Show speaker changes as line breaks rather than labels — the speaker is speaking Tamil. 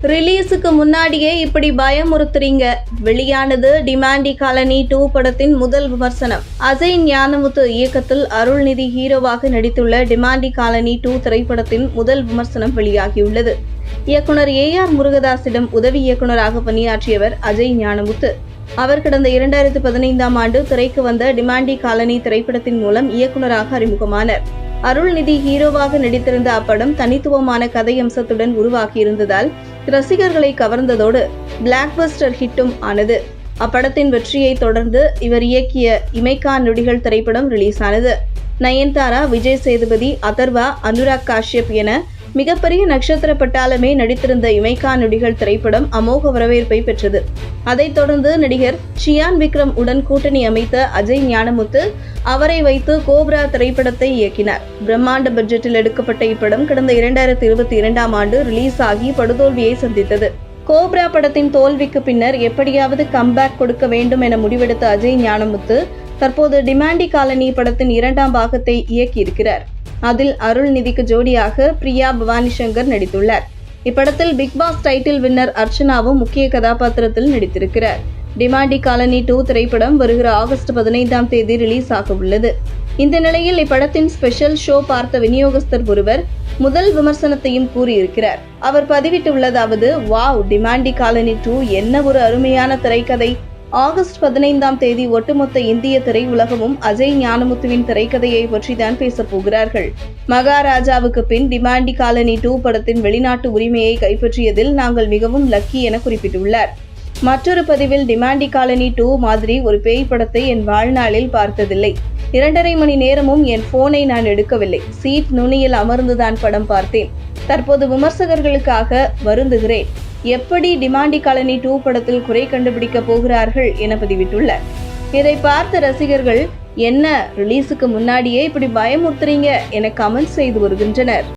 ரிலீஸுக்கு முன்னாடியே இப்படி பயமுறுத்துறீங்க. வெளியானது டிமாண்டி காலனி 2 படத்தின் முதல் விமர்சனம். அஜய் ஞானமுத்து இயக்கத்தில் அருள்நிதி ஹீரோவாக நடித்துள்ள டிமாண்டி காலனி 2 திரைப்படத்தின் முதல் விமர்சனம் வெளியாகியுள்ளது. இயக்குனர் AR முருகதாஸிடம் உதவி இயக்குனராக பணியாற்றியவர் அஜய் ஞானமுத்து. அவர் கடந்த 2015ஆம் ஆண்டு திரைக்கு வந்த டிமாண்டி காலனி திரைப்படத்தின் மூலம் இயக்குனராக அறிமுகமானார். அருள்நிதி ஹீரோவாக நடித்திருந்த அப்படம் தனித்துவமான கதை அம்சத்துடன் உருவாகியிருந்ததால் ரசிகர்களை கவர்ந்ததோடு பிளாக்பஸ்டர் ஹிட்டும் ஆனது. அப்படத்தின் வெற்றியை தொடர்ந்து இவர் இயக்கிய இமைக்கா நொடிகள் திரைப்படம் ரிலீஸ் ஆனது. நயன்தாரா, விஜய் சேதுபதி, அதர்வா, அனுராக் காஷ்யப் என மிகப்பெரிய நட்சத்திர பட்டாளமே நடித்திருந்த இமைக்கா நொடிகள் திரைப்படம் அமோக வரவேற்பை பெற்றது. அதைத் தொடர்ந்து நடிகர் சியான் விக்ரம் உடன் கூட்டணி அமைத்த அஜய் ஞானமுத்து அவரை வைத்து கோப்ரா திரைப்படத்தை இயக்கினார். பிரம்மாண்ட பட்ஜெட்டில் எடுக்கப்பட்ட இப்படம் கடந்த 2022ஆம் ஆண்டு ரிலீஸ் ஆகி படுதோல்வியை சந்தித்தது. கோப்ரா படத்தின் தோல்விக்கு பின்னர் எப்படியாவது கம்பேக் கொடுக்க வேண்டும் என முடிவெடுத்த அஜய் ஞானமுத்து தற்போது டிமாண்டி காலனி படத்தின் 2ஆம் பாகத்தை இயக்கியிருக்கிறார். அதில் அருள்நிதிக்கு ஜோடியாக பிரியா பவானி சங்கர் நடித்துள்ளார். இப்படத்தில் பிக் பாஸ் டைட்டில் வின்னர் அர்ச்சனாவும் முக்கிய கதாபாத்திரத்தில் நடித்திருக்கிறார். டிமாண்டி காலனி 2 திரைப்படம் வருகிற ஆகஸ்ட் 15ஆம் தேதி ரிலீஸ் ஆக உள்ளது. இந்த நிலையில் இப்படத்தின் ஸ்பெஷல் ஷோ பார்த்த விநியோகஸ்தர் ஒருவர் முதல் விமர்சனத்தையும் கூறியிருக்கிறார். அவர் பதிவிட்டுள்ளதாவது, வாவ், டிமாண்டி காலனி 2 என்ன ஒரு அருமையான திரைக்கதை. ஆகஸ்ட் 15ஆம் தேதி ஒட்டுமொத்த இந்திய திரையுலகமும் அஜய் ஞானமுத்துவின் திரைக்கதையை பற்றிதான் பேசப் போகிறார்கள். மகாராஜாவுக்கு பின் டிமாண்டி காலனி 2 படத்தின் வெளிநாட்டு உரிமையை கைப்பற்றியதில் நாங்கள் மிகவும் லக்கி என குறிப்பிட்டுள்ளார். மற்றொரு பதிவில் டிமாண்டி காலனி 2 மாதிரி ஒரு பேய் படத்தை என் வாழ்நாளில் பார்த்ததில்லை. 2.5 மணி நேரமும் என் போனை நான் எடுக்கவில்லை. சீட் நுனியில் அமர்ந்துதான் படம் பார்த்தேன். தற்போது விமர்சகர்களுக்காக வருந்துகிறேன். எப்படி டிமாண்டி காலனி 2 படத்தில் குறை கண்டுபிடிக்க போகிறார்கள் என பதிவிட்டுள்ளார். இதை பார்த்த ரசிகர்கள், என்ன ரிலீஸுக்கு முன்னாடியே இப்படி பயமுறுத்துறீங்க என கமெண்ட் செய்து வருகின்றனர்.